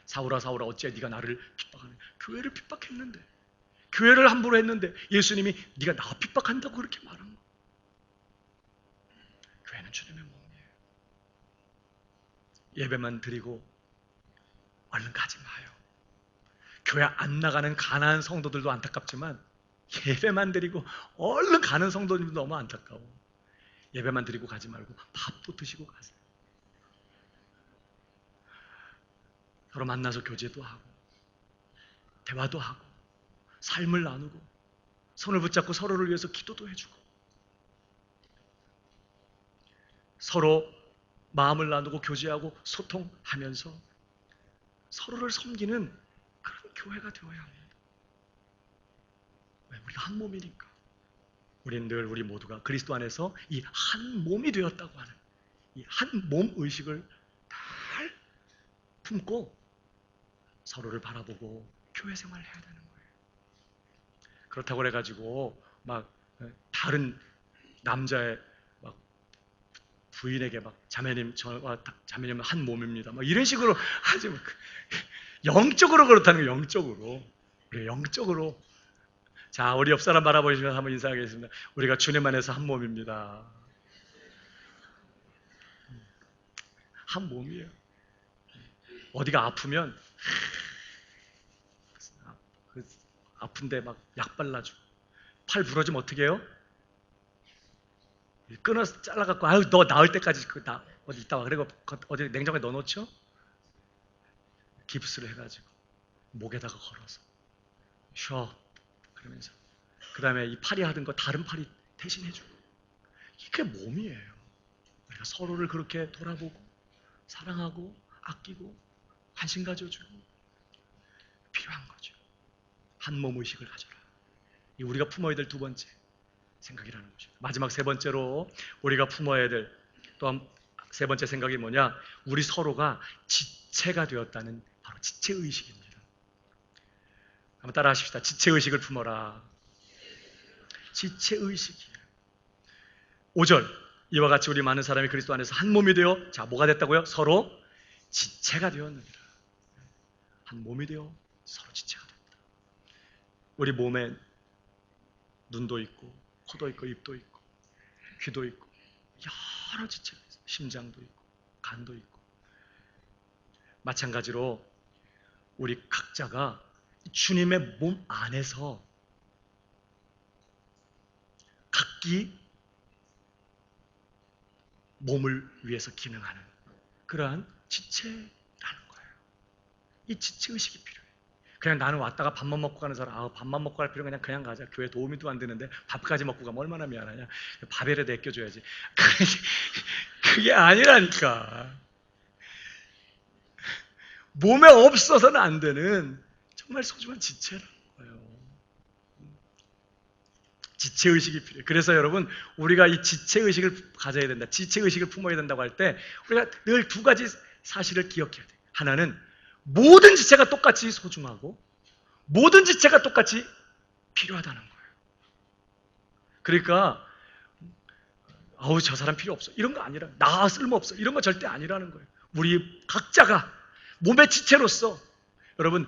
사울아 사울아 어찌 네가 나를 핍박하느냐. 교회를 핍박했는데, 교회를 함부로 했는데 예수님이 네가 나 핍박한다고 그렇게 말한 거. 교회는 주님의 몸이에요. 예배만 드리고 얼른 가지 마요. 교회 안 나가는 가난한 성도들도 안타깝지만 예배만 드리고 얼른 가는 성도들도 너무 안타까워. 예배만 드리고 가지 말고 밥도 드시고 가세요. 서로 만나서 교제도 하고 대화도 하고 삶을 나누고 손을 붙잡고 서로를 위해서 기도도 해주고 서로 마음을 나누고 교제하고 소통하면서 서로를 섬기는 그런 교회가 되어야 합니다. 왜? 우리가 한 몸이니까. 우리는 늘 우리 모두가 그리스도 안에서 이 한 몸이 되었다고 하는 이 한 몸 의식을 잘 품고 서로를 바라보고 교회 생활을 해야 되는 거예요. 그렇다고 그래가지고 막 다른 남자의 막 부인에게 막 자매님 저와 자매님은 한 몸입니다. 막 이런 식으로 하지 뭐 영적으로 그렇다는 거예요. 영적으로. 우리 영적으로. 자, 우리 옆 사람 바라보시면서 한번 인사하겠습니다. 우리가 주님 안에서 한 몸입니다. 한 몸이에요. 어디가 아프면 아픈데 막 약 발라주고, 팔 부러지면 어떻게 해요? 끊어서 잘라갖고 아유 너 나을 때까지 어디 있다가 그리고 어디 냉장고에 넣어놓죠? 깁스를 해가지고 목에다가 걸어서 쉬어 그러면서 그 다음에 이 팔이 하던 거 다른 팔이 대신 해주고. 이게 몸이에요. 우리가 서로를 그렇게 돌아보고 사랑하고 아끼고 관심 가져주고 필요한 거죠. 한 몸 의식을 가져라. 이 우리가 품어야 될 두 번째 생각이라는 거죠. 마지막 세 번째로 우리가 품어야 될 또 세 번째 생각이 뭐냐? 우리 서로가 지체가 되었다는 바로 지체의식입니다. 한번 따라 하십시다. 지체의식을 품어라. 지체의식이에요. 5절 이와 같이 우리 많은 사람이 그리스도 안에서 한 몸이 되어 자 뭐가 됐다고요? 서로 지체가 되었느니라. 한 몸이 되어 서로 지체가 됩니다. 우리 몸에 눈도 있고 코도 있고 입도 있고 귀도 있고 여러 지체가 있어요. 심장도 있고 간도 있고. 마찬가지로 우리 각자가 주님의 몸 안에서 각기 몸을 위해서 기능하는 그러한 지체라는 거예요. 이 지체의식이 필요해요. 그냥 나는 왔다가 밥만 먹고 가는 사람, 밥만 먹고 갈 필요는 그냥 가자. 교회 도우미도 안 되는데 밥까지 먹고 가면 얼마나 미안하냐. 밥에라도 아껴줘야지. 그게 아니라니까. 몸에 없어서는 안 되는 정말 소중한 지체라는 거예요. 지체의식이 필요해요. 그래서 여러분 우리가 이 지체의식을 가져야 된다. 지체의식을 품어야 된다고 할 때 우리가 늘 두 가지 사실을 기억해야 돼요. 하나는 모든 지체가 똑같이 소중하고 모든 지체가 똑같이 필요하다는 거예요. 그러니까 아우 저 사람 필요 없어 이런 거 아니라 나 쓸모없어 이런 거 절대 아니라는 거예요. 우리 각자가 몸의 지체로서 여러분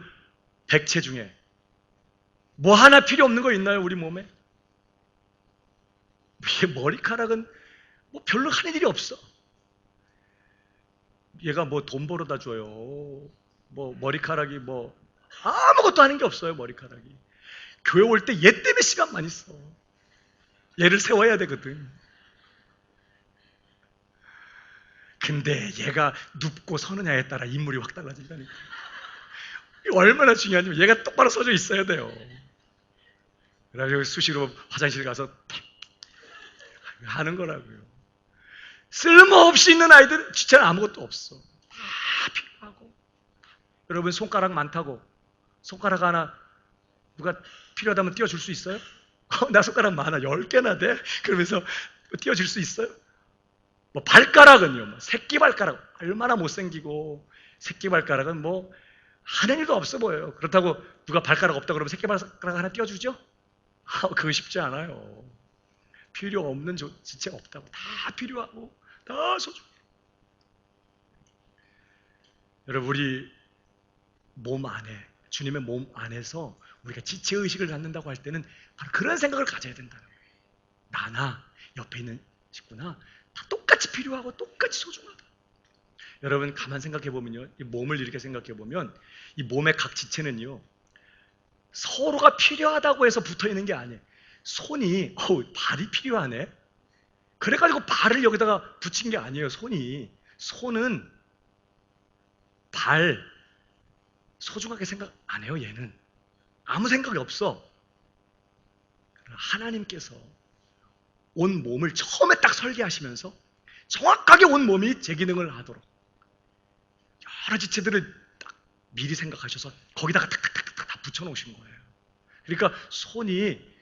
백체 중에 뭐 하나 필요 없는 거 있나요? 우리 몸에? 머리카락은 뭐 별로 하는 일이 없어. 얘가 뭐 돈 벌어다 줘요. 뭐 머리카락이 뭐 아무것도 하는 게 없어요. 머리카락이. 교회 올 때 얘 때문에 시간 많이 써. 얘를 세워야 되거든. 근데 얘가 눕고 서느냐에 따라 인물이 확 달라진다니까. 얼마나 중요하냐면 얘가 똑바로 서져 있어야 돼요. 그래가지고 수시로 화장실 가서 하는 거라고요. 쓸모없이 있는 아이들 주체는 아무것도 없어. 다 필요하고. 여러분 손가락 많다고 손가락 하나 누가 필요하다면 띄워줄 수 있어요? 나 손가락 많아 10개나 돼? 그러면서 띄워줄 수 있어요? 뭐 발가락은요, 뭐 새끼발가락 얼마나 못생기고 새끼발가락은 뭐 하는 일도 없어 보여요. 그렇다고 누가 발가락 없다 그러면 새끼발가락 하나 띄워주죠? 그거 쉽지 않아요. 필요 없는 지체가 없다고. 다 필요하고 다 소중해. 여러분, 우리 몸 안에, 주님의 몸 안에서 우리가 지체의식을 갖는다고 할 때는 바로 그런 생각을 가져야 된다는 거예요. 나나 옆에 있는 식구나 다 똑같이 필요하고 똑같이 소중하다. 여러분, 가만 생각해 보면요, 이 몸을 이렇게 생각해 보면 이 몸의 각 지체는요 서로가 필요하다고 해서 붙어 있는 게 아니에요. 손이 발이 필요하네. 그래가지고 발을 여기다가 붙인 게 아니에요. 손은 발 소중하게 생각 안 해요. 얘는 아무 생각이 없어. 하나님께서 온 몸을 처음에 딱 설계하시면서 정확하게 온 몸이 제 기능을 하도록 여러 지체들을 딱 미리 생각하셔서 거기다가 탁탁탁탁 다 붙여놓으신 거예요. 그러니까 손이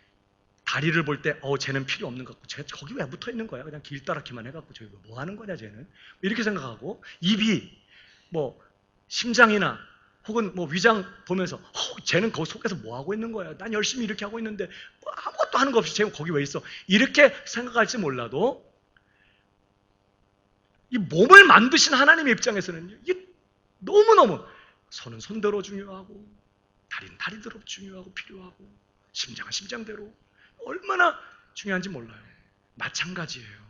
다리를 볼 때 쟤는 필요 없는 것 같고 쟤 거기 왜 붙어 있는 거야? 그냥 길다랗기만 해갖고 저기 뭐 하는 거냐 쟤는? 이렇게 생각하고, 입이 뭐 심장이나 혹은 뭐 위장 보면서 쟤는 거기 속에서 뭐 하고 있는 거야? 난 열심히 이렇게 하고 있는데 뭐 아무것도 하는 거 없이 쟤는 거기 왜 있어? 이렇게 생각할지 몰라도 이 몸을 만드신 하나님의 입장에서는 이게 너무너무 손은 손대로 중요하고 다리는 다리대로 중요하고 필요하고 심장은 심장대로 얼마나 중요한지 몰라요. 마찬가지예요.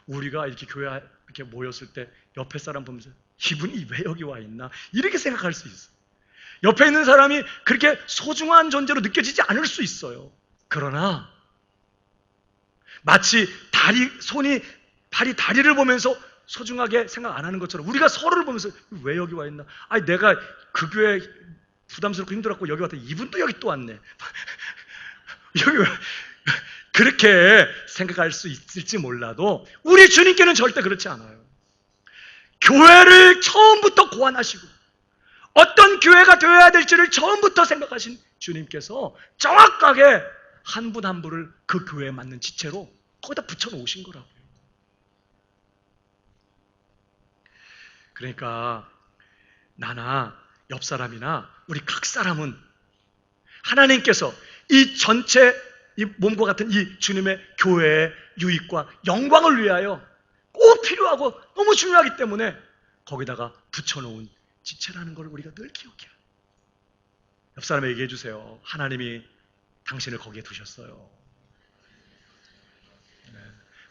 우리가 이렇게 교회 이렇게 모였을 때 옆에 사람 보면서 이분이 왜 여기 와 있나 이렇게 생각할 수 있어요. 옆에 있는 사람이 그렇게 소중한 존재로 느껴지지 않을 수 있어요. 그러나 마치 발이 다리를 보면서 소중하게 생각 안 하는 것처럼 우리가 서로를 보면서 왜 여기 와 있나? 아니 내가 그 교회 부담스럽고 힘들었고 여기 왔더니 이분도 여기 또 왔네. 여기 왜 그렇게 생각할 수 있을지 몰라도 우리 주님께는 절대 그렇지 않아요. 교회를 처음부터 고안하시고 어떤 교회가 되어야 될지를 처음부터 생각하신 주님께서 정확하게 한 분 한 분을 그 교회에 맞는 지체로 거기다 붙여놓으신 거라고요. 그러니까 나나 옆 사람이나 우리 각 사람은 하나님께서 이 전체 이 몸과 같은 이 주님의 교회의 유익과 영광을 위하여 꼭 필요하고 너무 중요하기 때문에 거기다가 붙여놓은 지체라는 걸 우리가 늘 기억해야 해요. 옆 사람에 얘기해 주세요. 하나님이 당신을 거기에 두셨어요.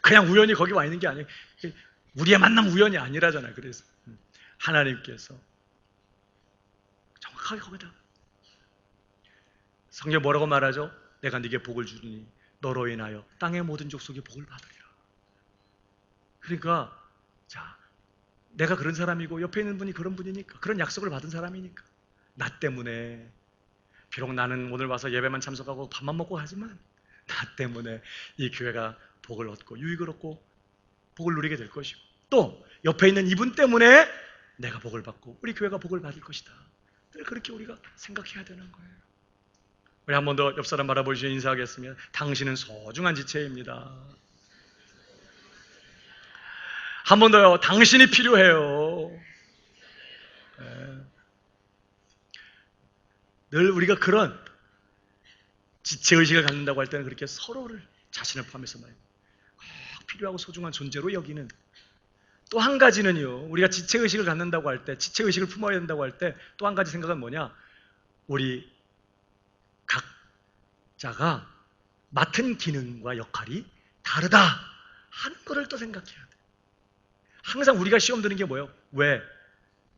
그냥 우연히 거기 와 있는 게 아니에요. 우리의 만남 우연이 아니라잖아요. 그래서 하나님께서 정확하게 거기다. 성경 뭐라고 말하죠? 내가 네게 복을 주니 너로 인하여 땅의 모든 족속이 복을 받으리라. 그러니까 자, 내가 그런 사람이고 옆에 있는 분이 그런 분이니까, 그런 약속을 받은 사람이니까 나 때문에 비록 나는 오늘 와서 예배만 참석하고 밥만 먹고 가지만 나 때문에 이 교회가 복을 얻고 유익을 얻고 복을 누리게 될 것이고 또 옆에 있는 이분 때문에 내가 복을 받고 우리 교회가 복을 받을 것이다. 늘 그렇게 우리가 생각해야 되는 거예요. 우리 한 번 더 옆 사람 바라보시고 인사하겠습니다. 당신은 소중한 지체입니다. 한 번 더요. 당신이 필요해요. 네. 늘 우리가 그런 지체의식을 갖는다고 할 때는 그렇게 서로를 자신을 포함해서 필요하고 소중한 존재로 여기는. 또 한 가지는요, 우리가 지체의식을 갖는다고 할 때, 지체의식을 품어야 된다고 할 때 또 한 가지 생각은 뭐냐, 우리 각자가 맡은 기능과 역할이 다르다 하는 것을 또 생각해야 돼. 항상 우리가 시험 드는 게 뭐예요? 왜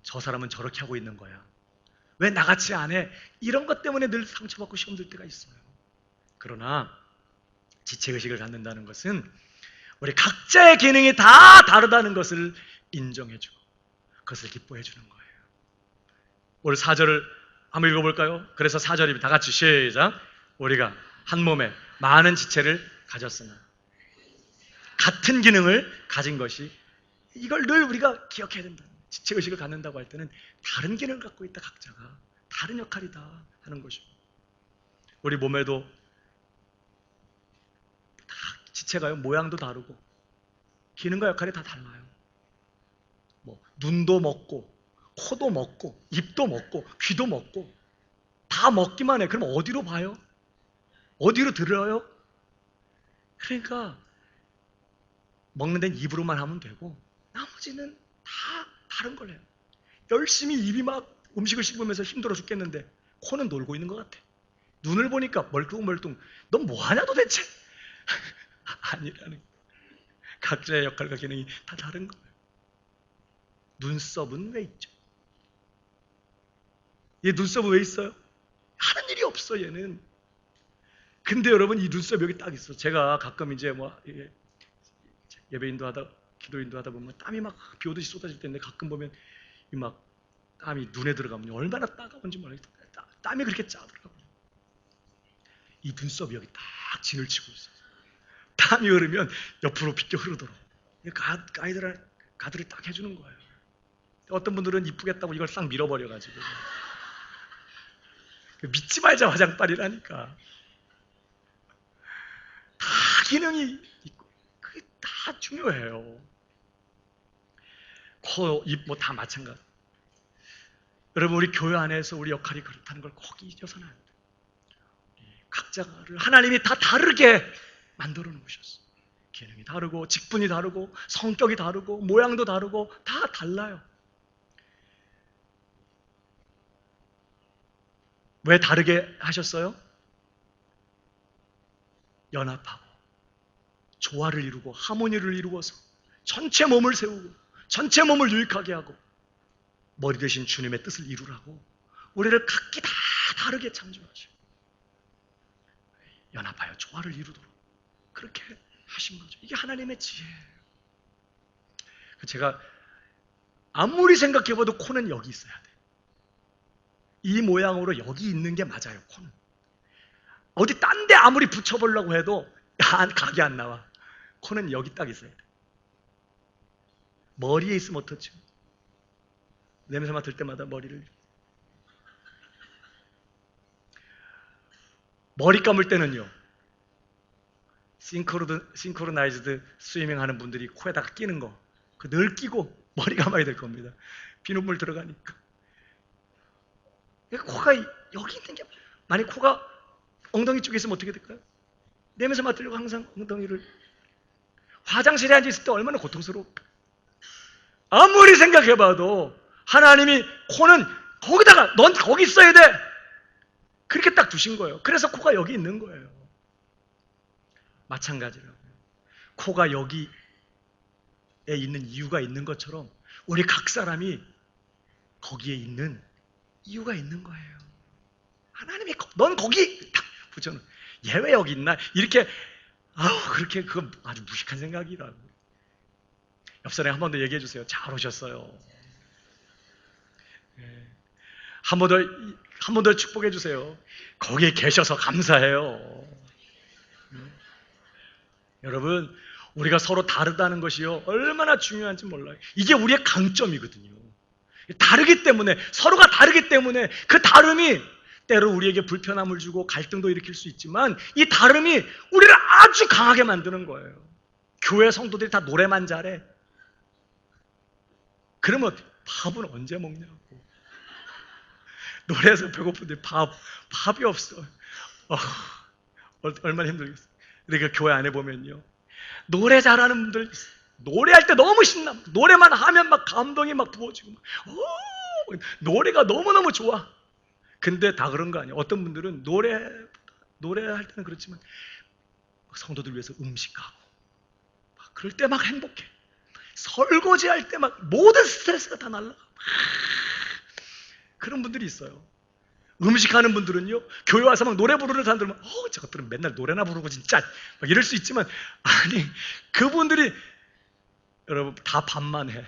저 사람은 저렇게 하고 있는 거야? 왜 나같이 안 해? 이런 것 때문에 늘 상처받고 시험 들 때가 있어요. 그러나 지체의식을 갖는다는 것은 우리 각자의 기능이 다 다르다는 것을 인정해주고 그것을 기뻐해주는 거예요. 오늘 4절을 한번 읽어볼까요? 그래서 4절입니다. 다 같이 시작. 우리가 한 몸에 많은 지체를 가졌으나 같은 기능을 가진 것이, 이걸 늘 우리가 기억해야 된다. 지체의식을 갖는다고 할 때는 다른 기능을 갖고 있다. 각자가 다른 역할이다 하는 것이고, 우리 몸에도 다 지체가요 모양도 다르고 기능과 역할이 다 달라요. 뭐 눈도 먹고 코도 먹고 입도 먹고 귀도 먹고 다 먹기만 해. 그럼 어디로 봐요? 어디로 들어요? 그러니까 먹는 데는 입으로만 하면 되고 나머지는 다 다른 걸 해요. 열심히 입이 막 음식을 씹으면서 힘들어 죽겠는데 코는 놀고 있는 것 같아. 눈을 보니까 멀뚱멀뚱. 넌 뭐하냐 도대체? 아니라는. 각자의 역할과 기능이 다 다른 거예요. 눈썹은 왜 있죠? 얘 눈썹은 왜 있어요? 하는 일이 없어 얘는. 근데 여러분 이 눈썹 여기 딱 있어. 제가 가끔 이제 뭐 예배인도 하다 기도인도 하다 보면 땀이 막 비 오듯이 쏟아질 때인데 가끔 보면 이 막 땀이 눈에 들어가면 얼마나 따가운지 모르겠어요. 땀이 그렇게 짜더라고요. 이 눈썹이 여기 딱 진을 치고 있어요. 땀이 흐르면 옆으로 비껴 흐르도록 가드를 딱 해주는 거예요. 어떤 분들은 이쁘겠다고 이걸 싹 밀어버려가지고 믿지 말자 화장빨이라니까. 다 기능이 있고 그게 다 중요해요. 코, 입 뭐 다 마찬가지. 여러분 우리 교회 안에서 우리 역할이 그렇다는 걸 꼭 잊어서는 안 돼요. 각자를 하나님이 다 다르게 만들어 놓으셨어요. 기능이 다르고 직분이 다르고 성격이 다르고 모양도 다르고 다 달라요. 왜 다르게 하셨어요? 연합하고 조화를 이루고 하모니를 이루어서 전체 몸을 세우고 전체 몸을 유익하게 하고 머리 대신 주님의 뜻을 이루라고 우리를 각기 다 다르게 창조하시고 연합하여 조화를 이루도록 그렇게 하신 거죠. 이게 하나님의 지혜예요. 제가 아무리 생각해봐도 코는 여기 있어야 돼. 이 모양으로 여기 있는 게 맞아요. 코는 어디 딴 데 아무리 붙여보려고 해도 각이 안 나와. 코는 여기 딱 있어야 돼. 머리에 있으면 어떻죠? 냄새 맡을 때마다 머리 감을 때는요, 싱크로나이즈드 스위밍 하는 분들이 코에다가 끼는 거, 그 늘 끼고 머리 감아야 될 겁니다. 비눗물 들어가니까. 코가 여기 있는 게, 만약 코가 엉덩이 쪽에 있으면 어떻게 될까요? 냄새 맡으려고 항상 엉덩이를. 화장실에 앉아있을 때 얼마나 고통스러울까? 아무리 생각해봐도 하나님이 코는 거기다가 넌 거기 있어야 돼! 그렇게 딱 두신 거예요. 그래서 코가 여기 있는 거예요. 마찬가지라고요. 코가 여기에 있는 이유가 있는 것처럼 우리 각 사람이 거기에 있는 이유가 있는 거예요. 하나님이 넌 거기 딱 붙여놓은. 얘 왜 여기 있나? 이렇게 그렇게 그건 아주 무식한 생각이라고. 옆 사람에 한 번 더 얘기해 주세요. 잘 오셨어요. 한 번 더 축복해 주세요. 거기에 계셔서 감사해요. 여러분, 우리가 서로 다르다는 것이요 얼마나 중요한지 몰라요. 이게 우리의 강점이거든요. 다르기 때문에, 서로가 다르기 때문에 그 다름이 때로 우리에게 불편함을 주고 갈등도 일으킬 수 있지만 이 다름이 우리를 아주 강하게 만드는 거예요. 교회 성도들이 다 노래만 잘해. 그러면 밥은 언제 먹냐고. 노래에서 배고픈데 밥이 없어. 얼마나 힘들겠어. 그러니까 교회 안에 보면요, 노래 잘하는 분들 있어요. 노래할 때 너무 신나. 노래만 하면 막 감동이 막 부어지고 노래가 너무너무 좋아. 근데 다 그런 거 아니에요. 어떤 분들은 노래할 때는 그렇지만 성도들 위해서 음식하고 막 그럴 때 막 행복해. 설거지할 때 막 모든 스트레스가 다 날라가. 그런 분들이 있어요. 음식하는 분들은요, 교회 와서 막 노래 부르는 사람들은 저것들은 맨날 노래나 부르고 진짜 막 이럴 수 있지만, 아니 그분들이 여러분 다 밥만 해.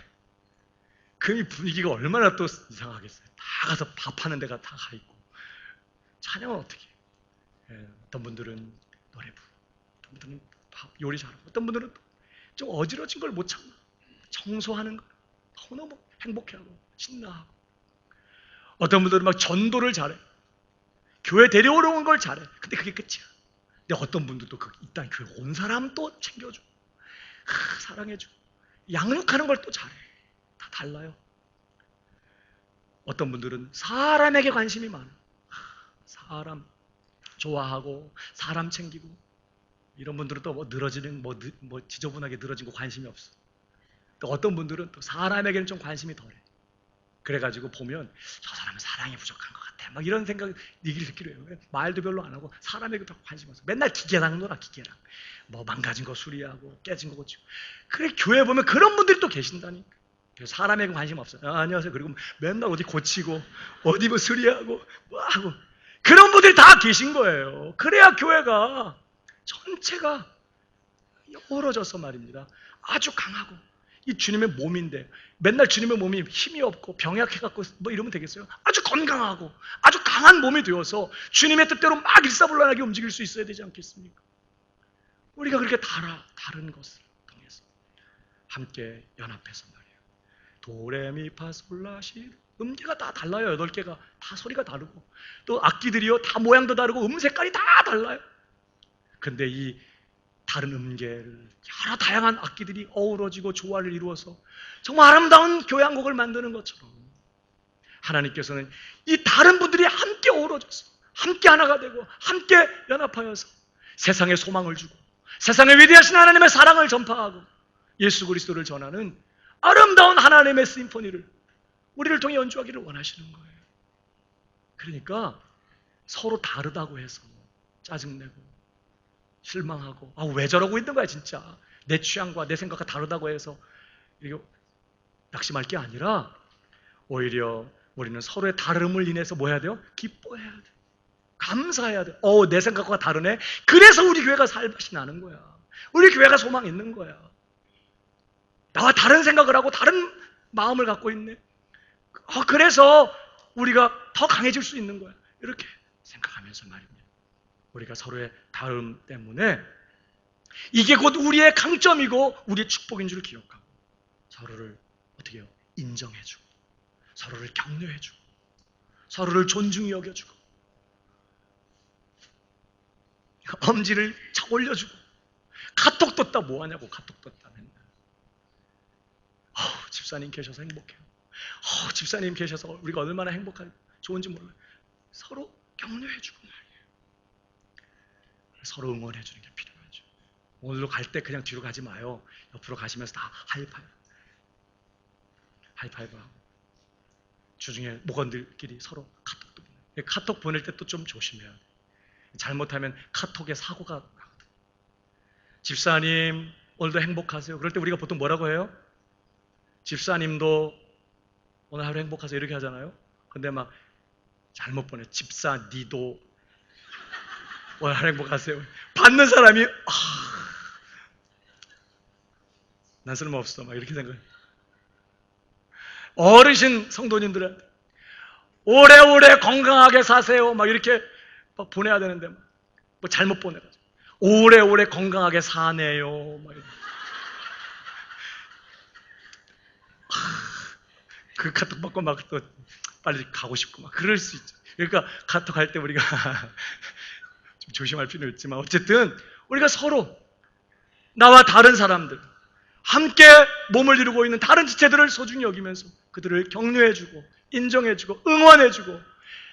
그 분위기가 얼마나 또 이상하겠어요. 다 가서 밥하는 데가 다 가 있고. 찬양은 어떻게 해요? 어떤 분들은 노래 부르고, 어떤 분들은 요리 잘하고, 어떤 분들은 좀 어지러진 걸 못 참아. 청소하는 걸 너무너무 행복해하고 신나하고, 어떤 분들은 막 전도를 잘해. 교회 데려오는 걸 잘해. 근데 그게 끝이야. 근데 어떤 분들도 일단 교회 온 사람 또 챙겨주고 사랑해주고 양육하는 걸 또 잘해. 다 달라요. 어떤 분들은 사람에게 관심이 많아. 사람 좋아하고 사람 챙기고 이런 분들은 또 뭐 늘어지는 뭐 지저분하게 늘어진 거 관심이 없어. 또 어떤 분들은 또 사람에게는 좀 관심이 덜해. 그래가지고 보면 저 사람은 사랑이 부족한 것 같아. 막 이런 생각 얘기를 듣기로 해요. 말도 별로 안 하고 사람에게 별 관심 없어. 맨날 기계랑 놀아, 기계랑. 뭐 망가진 거 수리하고 깨진 거 고치고. 그래 교회 보면 그런 분들이 또 계신다니까. 사람에게 관심 없어요. 안녕하세요. 그리고 맨날 어디 고치고 어디 뭐 수리하고 뭐 하고 그런 분들이 다 계신 거예요. 그래야 교회가 전체가 어우러져서 말입니다. 아주 강하고 이 주님의 몸인데 맨날 주님의 몸이 힘이 없고 병약해갖고 뭐 이러면 되겠어요? 아주 건강하고 아주 강한 몸이 되어서 주님의 뜻대로 막 일사불란하게 움직일 수 있어야 되지 않겠습니까? 우리가 그렇게 다른 것을 통해서 함께 연합해서 말이에요. 도레미파솔라시 음계가 다 달라요. 8개가 다 소리가 다르고 또 악기들이요 다 모양도 다르고 색깔이 다 달라요. 근데 이 다른 음계를 여러 다양한 악기들이 어우러지고 조화를 이루어서 정말 아름다운 교회 한 곡을 만드는 것처럼 하나님께서는 이 다른 분들이 함께 어우러져서 함께 하나가 되고 함께 연합하여서 세상에 소망을 주고 세상에 위대하신 하나님의 사랑을 전파하고 예수 그리스도를 전하는 아름다운 하나님의 심포니를 우리를 통해 연주하기를 원하시는 거예요. 그러니까 서로 다르다고 해서 짜증내고 실망하고 왜 저러고 있는 거야 진짜 내 취향과 내 생각과 다르다고 해서 이거 낙심할 게 아니라 오히려 우리는 서로의 다름을 인해서 뭐 해야 돼요? 기뻐해야 돼. 감사해야 돼. 내 생각과 다르네. 그래서 우리 교회가 살맛이 나는 거야. 우리 교회가 소망이 있는 거야. 나와 다른 생각을 하고 다른 마음을 갖고 있네. 그래서 우리가 더 강해질 수 있는 거야. 이렇게 생각하면서 말입니다. 우리가 서로의 다름 때문에 이게 곧 우리의 강점이고 우리의 축복인 줄 기억하고 서로를 어떻게 해요? 인정해주고 서로를 격려해주고 서로를 존중히 여겨주고 엄지를 착 올려주고 카톡 떴다 뭐하냐고 카톡 떴다 맨날 집사님 계셔서 행복해요. 집사님 계셔서 우리가 얼마나 좋은지 몰라요. 서로 격려해주고 말이에요. 서로 응원해주는 게 필요하죠. 오늘도 갈 때 그냥 뒤로 가지 마요. 옆으로 가시면서 다 하이파이브하고 주중에 목원들끼리 서로 카톡도 보내요. 카톡 보낼 때 또 좀 조심해야 돼요. 잘못하면 카톡에 사고가 나거든요. 집사님 오늘도 행복하세요. 그럴 때 우리가 보통 뭐라고 해요? 집사님도 오늘 하루 행복하세요 이렇게 하잖아요. 근데 막 잘못 보내. 집사 니도 오늘 하루 행복하세요. 받는 사람이 난 쓸모없어 막 이렇게 생각해요. 어르신 성도님들한테 오래오래 건강하게 사세요 막 이렇게 막 보내야 되는데 뭐 잘못 보내가지고 오래오래 건강하게 사네요 막 그 카톡 받고 막 또 빨리 가고 싶고 막 그럴 수 있죠. 그러니까 카톡 할 때 우리가 좀 조심할 필요는 있지만 어쨌든 우리가 서로 나와 다른 사람들 함께 몸을 이루고 있는 다른 지체들을 소중히 여기면서 그들을 격려해주고 인정해주고 응원해주고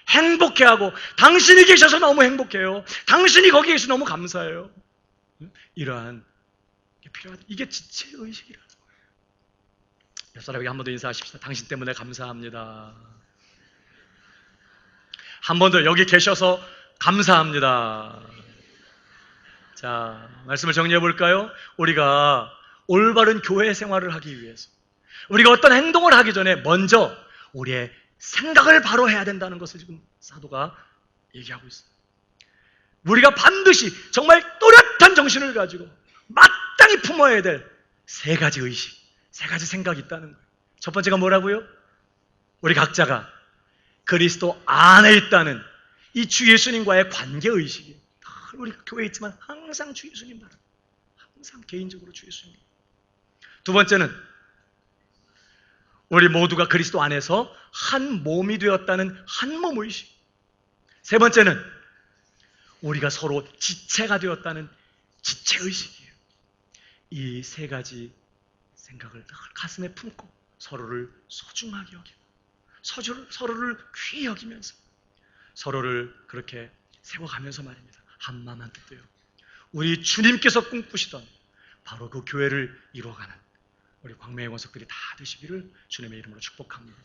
행복해하고 당신이 계셔서 너무 행복해요. 당신이 거기 계셔서 너무 감사해요. 이러한 게 필요하다. 이게 지체의식이라는 거예요. 옆 사람에게 한 번 더 인사하십시다. 당신 때문에 감사합니다. 한 번 더 여기 계셔서 감사합니다. 자, 말씀을 정리해 볼까요? 우리가 올바른 교회 생활을 하기 위해서 우리가 어떤 행동을 하기 전에 먼저 우리의 생각을 바로 해야 된다는 것을 지금 사도가 얘기하고 있어요. 우리가 반드시 정말 또렷한 정신을 가지고 마땅히 품어야 될 3가지 의식, 3가지 생각이 있다는 거예요. 첫 번째가 뭐라고요? 우리 각자가 그리스도 안에 있다는 이 주 예수님과의 관계의식이에요. 우리 교회에 있지만 항상 주 예수님 바라. 항상 개인적으로 주 예수님. 두 번째는 우리 모두가 그리스도 안에서 한 몸이 되었다는 한 몸의식. 세 번째는 우리가 서로 지체가 되었다는 지체의식이에요. 이 3가지 생각을 가슴에 품고 서로를 소중하게 여기고 서로를 귀히 여기면서 서로를 그렇게 세워가면서 말입니다. 한 마음 한 뜻도요. 우리 주님께서 꿈꾸시던 바로 그 교회를 이루어가는 우리 광명의 권속들이 다 되시기를 주님의 이름으로 축복합니다.